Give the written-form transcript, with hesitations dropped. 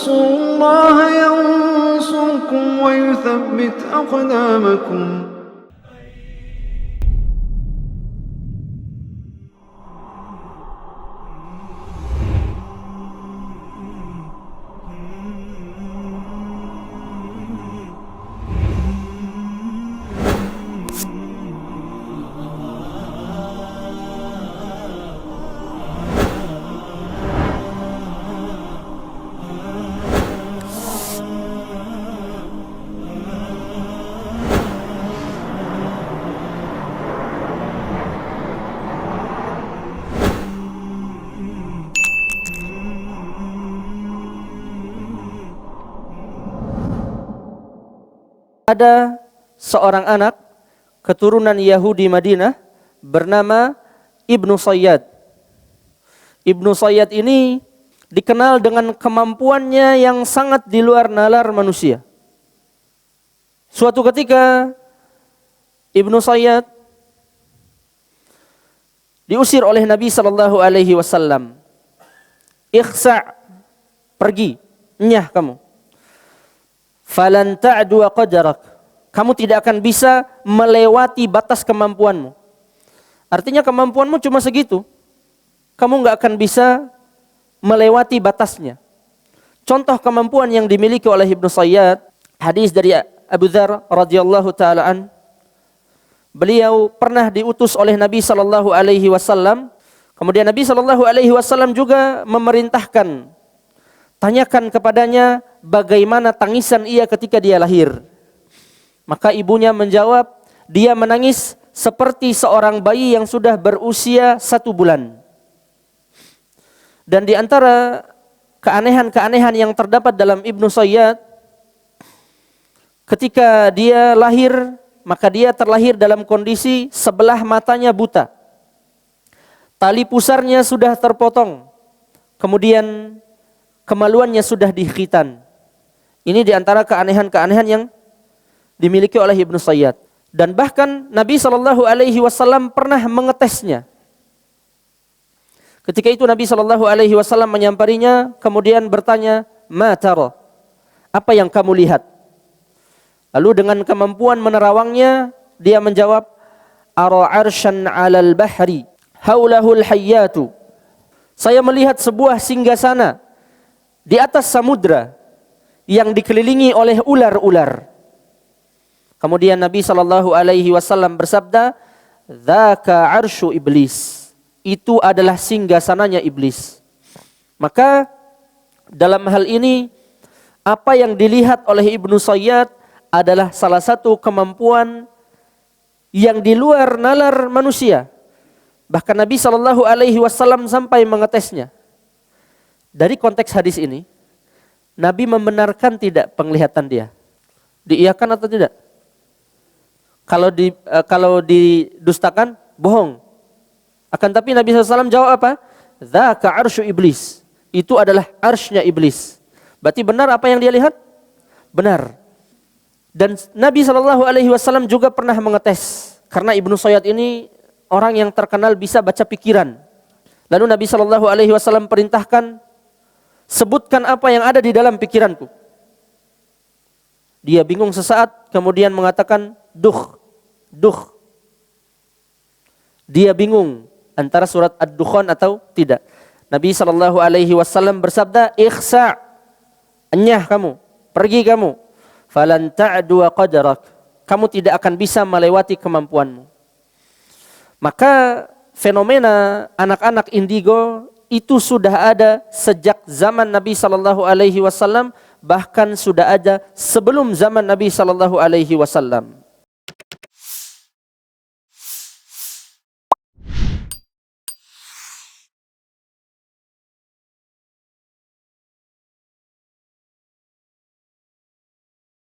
تنصروا الله ينصركم ويثبت أقدامكم. Ada seorang anak keturunan Yahudi Madinah bernama Ibnu Sayyad. Ibnu Sayyad ini dikenal dengan kemampuannya yang sangat di luar nalar manusia. Suatu ketika Ibnu Sayyad diusir oleh Nabi sallallahu alaihi wasallam. Ikhsa', pergi, nyah kamu. Falan ta'du qadarak. Kamu tidak akan bisa melewati batas kemampuanmu. Artinya kemampuanmu cuma segitu. Kamu enggak akan bisa melewati batasnya. Contoh kemampuan yang dimiliki oleh Ibnu Sayyad, hadis dari Abu Dzar radhiyallahu taala an. Beliau pernah diutus oleh Nabi sallallahu alaihi wasallam. Kemudian Nabi sallallahu alaihi wasallam juga memerintahkan, tanyakan kepadanya bagaimana tangisan ia ketika dia lahir. Maka ibunya menjawab, dia menangis seperti seorang bayi yang sudah berusia 1 bulan. Dan di antara keanehan-keanehan yang terdapat dalam Ibnu Sayyad, ketika dia lahir, maka dia terlahir dalam kondisi sebelah matanya buta. Tali pusarnya sudah terpotong. Kemudian kemaluannya sudah dikhitan. Ini di antara keanehan-keanehan yang dimiliki oleh Ibnu Sayyad. Dan bahkan Nabi SAW pernah mengetesnya. Ketika itu Nabi SAW menyamparinya, kemudian bertanya, "Ma tara?" Apa yang kamu lihat? Lalu dengan kemampuan menerawangnya, dia menjawab, "Ara arsyan 'alal bahri, haulahul hayyatu." Saya melihat sebuah singgasana di atas samudra yang dikelilingi oleh ular-ular. Kemudian Nabi SAW bersabda, "Dzaka arsyu iblis." Itu adalah singgasananya iblis. Maka dalam hal ini apa yang dilihat oleh Ibnu Sayyad adalah salah satu kemampuan yang di luar nalar manusia. Bahkan Nabi SAW sampai mengetesnya. Dari konteks hadis ini, Nabi membenarkan tidak penglihatan dia? Diiyakan atau tidak? Kalau didustakan, bohong. Akan tapi Nabi SAW jawab apa? Dzaka arsyu iblis. Itu adalah arsy-nya iblis. Berarti benar apa yang dia lihat? Benar. Dan Nabi SAW juga pernah mengetes. Karena Ibnu Sayyad ini orang yang terkenal bisa baca pikiran. Lalu Nabi SAW perintahkan, sebutkan apa yang ada di dalam pikiranku. Dia bingung sesaat, kemudian mengatakan, duh. Dia bingung antara surat Ad-Dukhan atau tidak. Nabi SAW bersabda, ikhsa', enyah kamu, pergi kamu. Falan ta'du qadarak. Kamu tidak akan bisa melewati kemampuanmu. Maka fenomena anak-anak indigo itu sudah ada sejak zaman Nabi SAW, bahkan sudah ada sebelum zaman Nabi SAW.